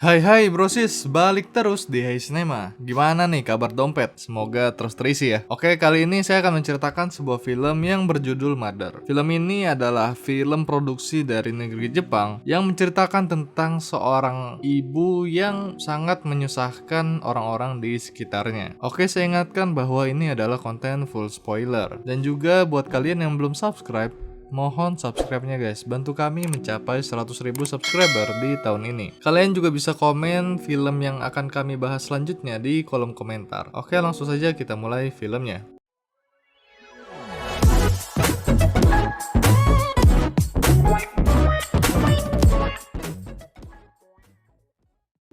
Hai hai brosis, balik terus di Hey Cinema. Gimana nih kabar dompet? Semoga terus terisi ya. Oke, kali ini saya akan menceritakan sebuah film yang berjudul Mother. Film ini adalah film produksi dari negeri Jepang yang menceritakan tentang seorang ibu yang sangat menyusahkan orang-orang di sekitarnya. Oke, saya ingatkan bahwa ini adalah konten full spoiler. Dan juga buat kalian yang belum subscribe, mohon subscribe-nya guys, bantu kami mencapai 100.000 subscriber di tahun ini. Kalian juga bisa komen film yang akan kami bahas selanjutnya di kolom komentar. Oke, langsung saja kita mulai filmnya.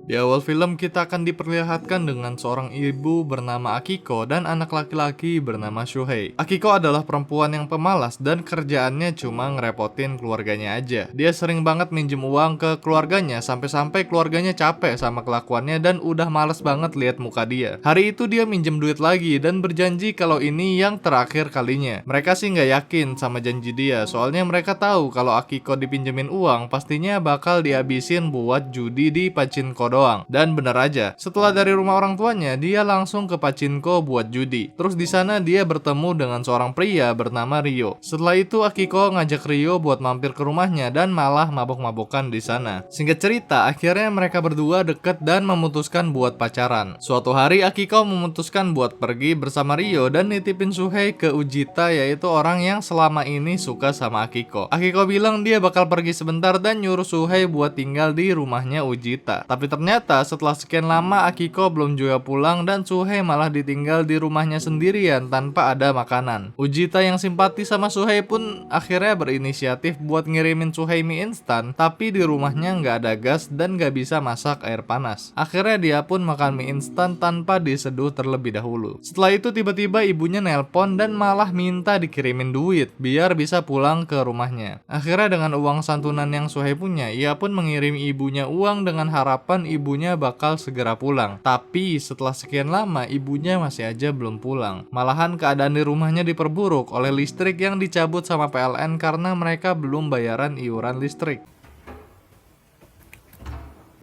Di awal film kita akan diperlihatkan dengan seorang ibu bernama Akiko dan anak laki-laki bernama Shuhei. Akiko adalah perempuan yang pemalas dan kerjaannya cuma ngerepotin keluarganya aja. Dia sering banget minjem uang ke keluarganya sampai-sampai keluarganya capek sama kelakuannya dan udah males banget lihat muka dia. Hari itu dia minjem duit lagi dan berjanji kalau ini yang terakhir kalinya. Mereka sih nggak yakin sama janji dia, soalnya mereka tahu kalau Akiko dipinjemin uang pastinya bakal dihabisin buat judi di pachinko doang. Dan bener aja, setelah dari rumah orang tuanya, dia langsung ke pachinko buat judi. Terus di sana dia bertemu dengan seorang pria bernama Ryo. Setelah itu Akiko ngajak Ryo buat mampir ke rumahnya dan malah mabok-mabokan di sana. Singkat cerita, akhirnya mereka berdua deket dan memutuskan buat pacaran. Suatu hari Akiko memutuskan buat pergi bersama Ryo dan nitipin Shuhei ke Ujita, yaitu orang yang selama ini suka sama Akiko. Akiko bilang dia bakal pergi sebentar dan nyuruh Shuhei buat tinggal di rumahnya Ujita. Tapi ternyata setelah sekian lama Akiko belum juga pulang dan Shuhei malah ditinggal di rumahnya sendirian tanpa ada makanan. Ujita yang simpati sama Shuhei pun akhirnya berinisiatif buat ngirimin Shuhei mie instan, tapi di rumahnya nggak ada gas dan nggak bisa masak air panas. Akhirnya dia pun makan mie instan tanpa diseduh terlebih dahulu. Setelah itu tiba-tiba ibunya nelpon dan malah minta dikirimin duit biar bisa pulang ke rumahnya. Akhirnya dengan uang santunan yang Shuhei punya, ia pun mengirim ibunya uang dengan harapan ibunya bakal segera pulang. Tapi setelah sekian lama ibunya masih aja belum pulang. Malahan keadaan di rumahnya diperburuk oleh listrik yang dicabut sama PLN karena mereka belum bayaran iuran listrik.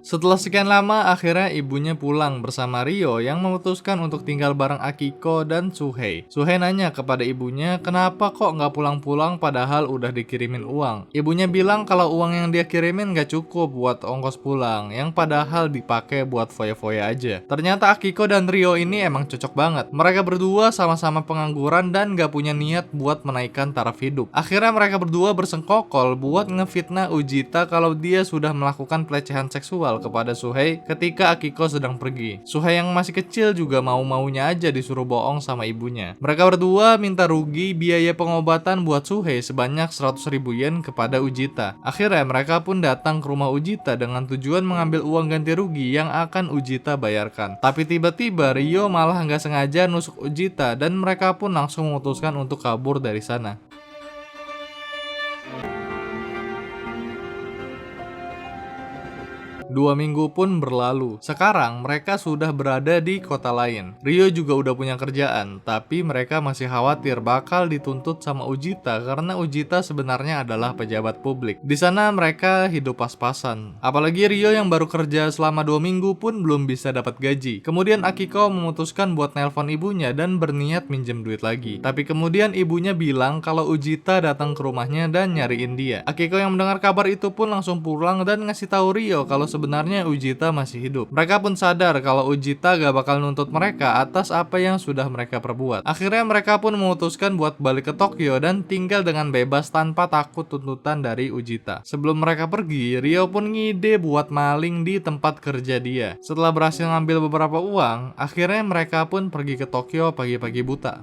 Setelah sekian lama, akhirnya ibunya pulang bersama Ryo yang memutuskan untuk tinggal bareng Akiko dan Shuhei. Shuhei nanya kepada ibunya, kenapa kok nggak pulang-pulang padahal udah dikirimin uang. Ibunya bilang kalau uang yang dia kirimin nggak cukup buat ongkos pulang, yang padahal dipakai buat foya-foya aja. Ternyata Akiko dan Ryo ini emang cocok banget. Mereka berdua sama-sama pengangguran dan nggak punya niat buat menaikkan taraf hidup. Akhirnya mereka berdua bersengkokol buat ngefitnah Ujita kalau dia sudah melakukan pelecehan seksual kepada Shuhei ketika Akiko sedang pergi. Shuhei yang masih kecil juga mau-maunya aja disuruh bohong sama ibunya. Mereka berdua minta rugi biaya pengobatan buat Shuhei sebanyak 100.000 yen kepada Ujita. Akhirnya mereka pun datang ke rumah Ujita dengan tujuan mengambil uang ganti rugi yang akan Ujita bayarkan. Tapi tiba-tiba Ryo malah nggak sengaja nusuk Ujita dan mereka pun langsung memutuskan untuk kabur dari sana. 2 minggu pun berlalu. Sekarang mereka sudah berada di kota lain. Ryo juga udah punya kerjaan, tapi mereka masih khawatir bakal dituntut sama Ujita karena Ujita sebenarnya adalah pejabat publik. Di sana mereka hidup pas-pasan. Apalagi Ryo yang baru kerja selama 2 minggu pun belum bisa dapat gaji. Kemudian Akiko memutuskan buat nelpon ibunya dan berniat minjem duit lagi. Tapi kemudian ibunya bilang kalau Ujita datang ke rumahnya dan nyariin dia. Akiko yang mendengar kabar itu pun langsung pulang dan ngasih tahu Ryo kalau sebenarnya Ujita masih hidup. Mereka pun sadar kalau Ujita gak bakal nuntut mereka atas apa yang sudah mereka perbuat. Akhirnya mereka pun memutuskan buat balik ke Tokyo dan tinggal dengan bebas tanpa takut tuntutan dari Ujita. Sebelum mereka pergi, Ryo pun ngide buat maling di tempat kerja dia. Setelah berhasil ngambil beberapa uang, akhirnya mereka pun pergi ke Tokyo pagi-pagi buta.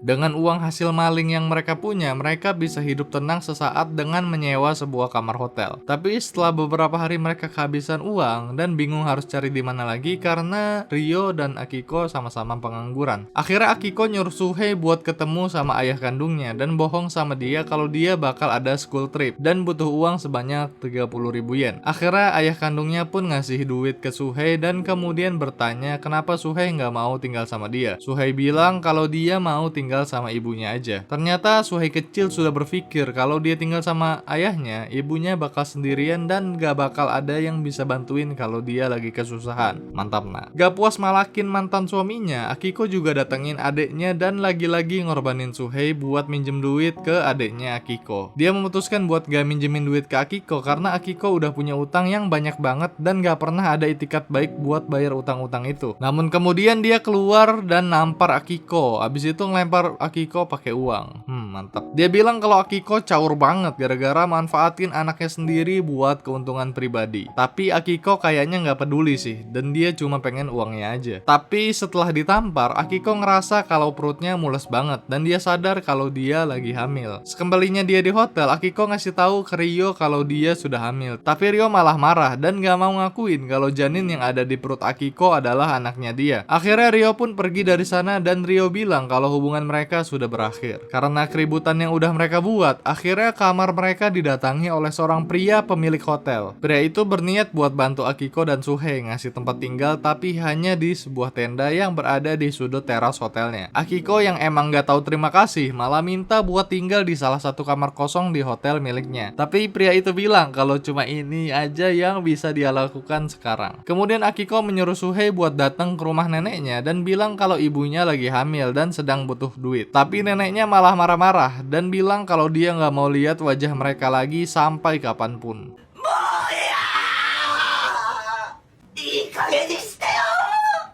Dengan uang hasil maling yang mereka punya, mereka bisa hidup tenang sesaat dengan menyewa sebuah kamar hotel. Tapi setelah beberapa hari mereka kehabisan uang dan bingung harus cari di mana lagi karena Ryo dan Akiko sama-sama pengangguran. Akhirnya Akiko nyuruh Shuhei buat ketemu sama ayah kandungnya dan bohong sama dia kalau dia bakal ada school trip dan butuh uang sebanyak 30.000 yen. Akhirnya ayah kandungnya pun ngasih duit ke Shuhei dan kemudian bertanya kenapa Shuhei nggak mau tinggal sama dia. Shuhei bilang kalau dia mau tinggal tinggal sama ibunya aja. Ternyata Suhei kecil sudah berpikir kalau dia tinggal sama ayahnya, ibunya bakal sendirian dan gak bakal ada yang bisa bantuin kalau dia lagi kesusahan. Mantap nak. Gak puas malakin mantan suaminya, Akiko juga datengin adeknya dan lagi-lagi ngorbanin Suhei buat minjem duit ke adeknya Akiko. Dia memutuskan buat gak minjemin duit ke Akiko karena Akiko udah punya utang yang banyak banget dan gak pernah ada itikat baik buat bayar utang-utang itu. Namun kemudian dia keluar dan nampar Akiko. Abis itu ngelempar Akiko pakai uang. Mantap. Dia bilang kalau Akiko caur banget gara-gara manfaatin anaknya sendiri buat keuntungan pribadi. Tapi Akiko kayaknya nggak peduli sih, dan dia cuma pengen uangnya aja. Tapi setelah ditampar, Akiko ngerasa kalau perutnya mules banget dan dia sadar kalau dia lagi hamil. Sekembalinya dia di hotel, Akiko ngasih tahu ke Ryo kalau dia sudah hamil. Tapi Ryo malah marah dan gak mau ngakuin kalau janin yang ada di perut Akiko adalah anaknya dia. Akhirnya Ryo pun pergi dari sana dan Ryo bilang kalau hubungan mereka sudah berakhir. Karena keributan yang udah mereka buat, akhirnya kamar mereka didatangi oleh seorang pria pemilik hotel. Pria itu berniat buat bantu Akiko dan Suhei ngasih tempat tinggal, tapi hanya di sebuah tenda yang berada di sudut teras hotelnya. Akiko yang emang gak tahu terima kasih malah minta buat tinggal di salah satu kamar kosong di hotel miliknya. Tapi pria itu bilang kalau cuma ini aja yang bisa dia lakukan sekarang. Kemudian Akiko menyuruh Suhei buat datang ke rumah neneknya dan bilang kalau ibunya lagi hamil dan sedang butuh duit. Tapi neneknya malah marah-marah dan bilang kalau dia nggak mau lihat wajah mereka lagi sampai kapanpun.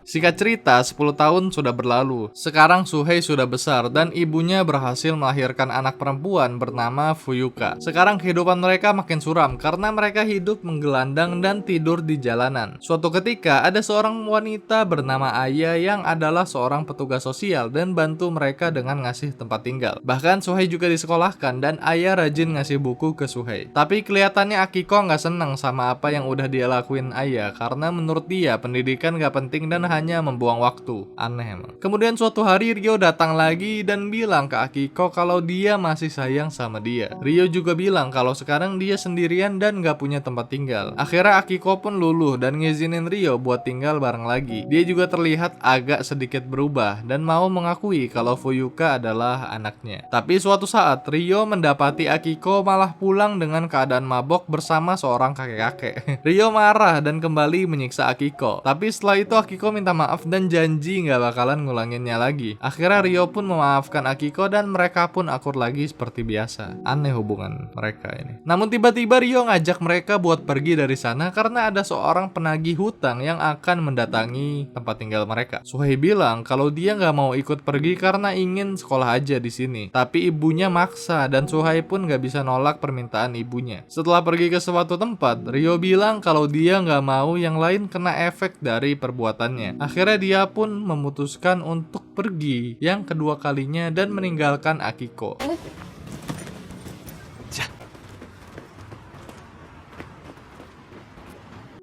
Singkat cerita, 10 tahun sudah berlalu. Sekarang Suhei sudah besar dan ibunya berhasil melahirkan anak perempuan bernama Fuyuka. Sekarang kehidupan mereka makin suram karena mereka hidup menggelandang dan tidur di jalanan. Suatu ketika, ada seorang wanita bernama Aya yang adalah seorang petugas sosial dan bantu mereka dengan ngasih tempat tinggal. Bahkan Suhei juga disekolahkan dan Aya rajin ngasih buku ke Suhei. Tapi kelihatannya Akiko nggak seneng sama apa yang udah dia lakuin Aya karena menurut dia pendidikan nggak penting dan hanya membuang waktu. Aneh emang. Kemudian suatu hari Ryo datang lagi dan bilang ke Akiko kalau dia masih sayang sama dia. Ryo juga bilang kalau sekarang dia sendirian dan gak punya tempat tinggal. Akhirnya Akiko pun luluh dan ngizinin Ryo buat tinggal bareng lagi. Dia juga terlihat agak sedikit berubah dan mau mengakui kalau Fuyuka adalah anaknya. Tapi suatu saat Ryo mendapati Akiko malah pulang dengan keadaan mabok bersama seorang kakek-kakek. Ryo marah dan kembali menyiksa Akiko. Tapi setelah itu Akiko minta maaf dan janji nggak bakalan ngulanginnya lagi. Akhirnya Ryo pun memaafkan Akiko dan mereka pun akur lagi seperti biasa. Aneh hubungan mereka ini. Namun tiba-tiba Ryo ngajak mereka buat pergi dari sana karena ada seorang penagih hutang yang akan mendatangi tempat tinggal mereka. Suhei bilang kalau dia nggak mau ikut pergi karena ingin sekolah aja di sini. Tapi ibunya maksa dan Suhei pun nggak bisa nolak permintaan ibunya. Setelah pergi ke suatu tempat, Ryo bilang kalau dia nggak mau yang lain kena efek dari perbuatannya. Akhirnya dia pun memutuskan untuk pergi yang kedua kalinya dan meninggalkan Akiko.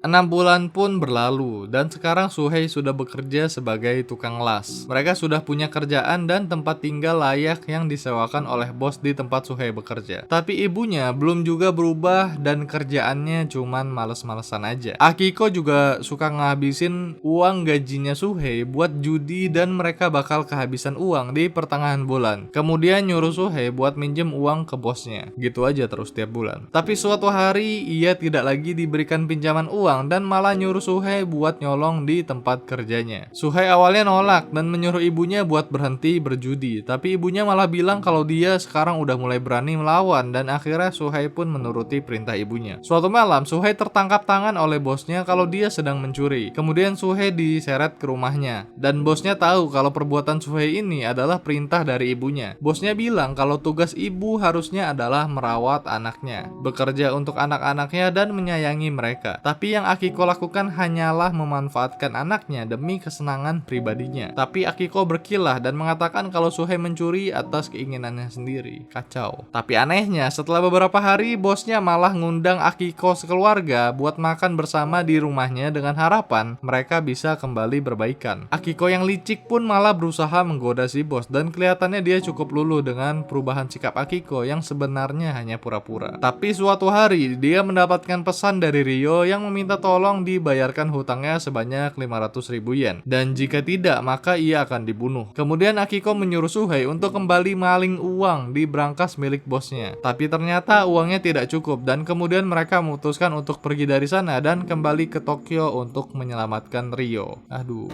6 bulan pun berlalu dan sekarang Suhei sudah bekerja sebagai tukang las. Mereka sudah punya kerjaan dan tempat tinggal layak yang disewakan oleh bos di tempat Suhei bekerja. Tapi ibunya belum juga berubah dan kerjaannya cuman males-malesan aja. Akiko juga suka ngabisin uang gajinya Suhei buat judi dan mereka bakal kehabisan uang di pertengahan bulan. Kemudian nyuruh Suhei buat minjem uang ke bosnya. Gitu aja terus tiap bulan. Tapi suatu hari ia tidak lagi diberikan pinjaman uang dan malah nyuruh Suhei buat nyolong di tempat kerjanya. Suhei awalnya nolak dan menyuruh ibunya buat berhenti berjudi, tapi ibunya malah bilang kalau dia sekarang udah mulai berani melawan dan akhirnya Suhei pun menuruti perintah ibunya. Suatu malam Suhei tertangkap tangan oleh bosnya kalau dia sedang mencuri. Kemudian Suhei diseret ke rumahnya dan bosnya tahu kalau perbuatan Suhei ini adalah perintah dari ibunya. Bosnya bilang kalau tugas ibu harusnya adalah merawat anaknya, bekerja untuk anak-anaknya dan menyayangi mereka. Tapi yang Akiko lakukan hanyalah memanfaatkan anaknya demi kesenangan pribadinya. Tapi Akiko berkilah dan mengatakan kalau Suhei mencuri atas keinginannya sendiri. Kacau. Tapi anehnya setelah beberapa hari bosnya malah ngundang Akiko sekeluarga buat makan bersama di rumahnya dengan harapan mereka bisa kembali berbaikan. Akiko yang licik pun malah berusaha menggoda si bos dan kelihatannya dia cukup luluh dengan perubahan sikap Akiko yang sebenarnya hanya pura-pura. Tapi suatu hari dia mendapatkan pesan dari Ryo yang meminta minta tolong dibayarkan hutangnya sebanyak 500.000 yen. Dan jika tidak, maka ia akan dibunuh. Kemudian Akiko menyuruh Suhei untuk kembali maling uang di brankas milik bosnya. Tapi ternyata uangnya tidak cukup dan kemudian mereka memutuskan untuk pergi dari sana dan kembali ke Tokyo untuk menyelamatkan Ryo. Aduh.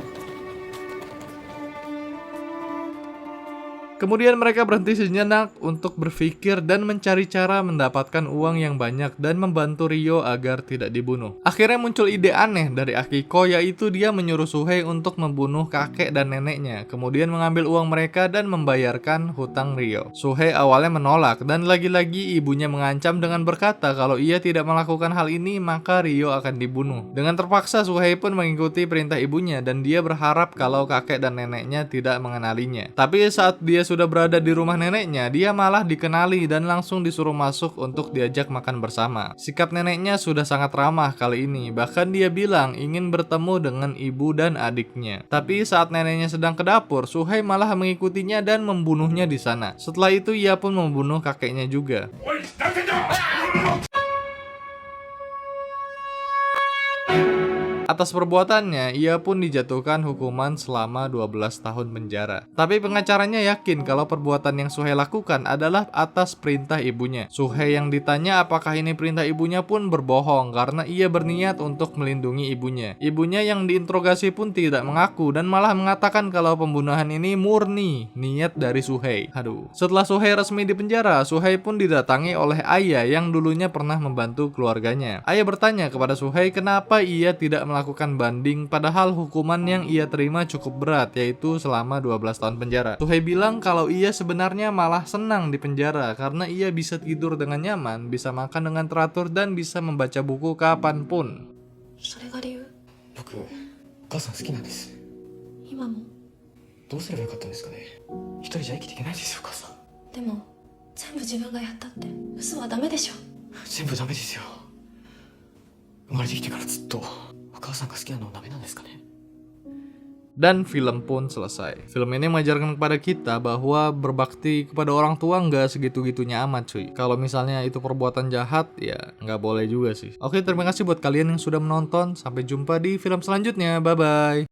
Kemudian mereka berhenti sejenak untuk berpikir dan mencari cara mendapatkan uang yang banyak dan membantu Ryo agar tidak dibunuh. Akhirnya muncul ide aneh dari Akiko, yaitu dia menyuruh Suhei untuk membunuh kakek dan neneknya, kemudian mengambil uang mereka dan membayarkan hutang Ryo. Suhei awalnya menolak dan lagi-lagi ibunya mengancam dengan berkata kalau ia tidak melakukan hal ini maka Ryo akan dibunuh. Dengan terpaksa Suhei pun mengikuti perintah ibunya dan dia berharap kalau kakek dan neneknya tidak mengenalinya. Tapi saat dia sudah berada di rumah neneknya, dia malah dikenali dan langsung disuruh masuk untuk diajak makan bersama. Sikap neneknya sudah sangat ramah kali ini, bahkan dia bilang ingin bertemu dengan ibu dan adiknya. Tapi saat neneknya sedang ke dapur, Suhei malah mengikutinya dan membunuhnya di sana. Setelah itu ia pun membunuh kakeknya juga. Atas perbuatannya, ia pun dijatuhkan hukuman selama 12 tahun penjara. Tapi pengacaranya yakin kalau perbuatan yang Suhei lakukan adalah atas perintah ibunya. Suhei yang ditanya apakah ini perintah ibunya pun berbohong karena ia berniat untuk melindungi ibunya. Ibunya yang diinterogasi pun tidak mengaku dan malah mengatakan kalau pembunuhan ini murni niat dari Suhei. Aduh. Setelah Suhei resmi dipenjara, Suhei pun didatangi oleh ayah yang dulunya pernah membantu keluarganya. Ayah bertanya kepada Suhei kenapa ia tidak melakukan banding padahal hukuman yang ia terima cukup berat, yaitu selama 12 tahun penjara. Suhei bilang kalau ia sebenarnya malah senang di penjara karena ia bisa tidur dengan nyaman, bisa makan dengan teratur, dan bisa membaca buku kapanpun. それが理由。僕、お母さん好きなんです。今も。どうすればよかったんですかね。一人じゃ生きていけないですよ、お母さん。でも全部自分がやったって嘘はダメでしょ。全部ダメですよ。生まれてきてからずっとお母さんが好きなのはダメなんですかね。 Dan film pun selesai. Film ini mengajarkan kepada kita bahwa berbakti kepada orang tua nggak segitu-gitunya amat cuy. Kalau misalnya itu perbuatan jahat, ya nggak boleh juga sih. Oke, terima kasih buat kalian yang sudah menonton. Sampai jumpa di film selanjutnya. Bye-bye.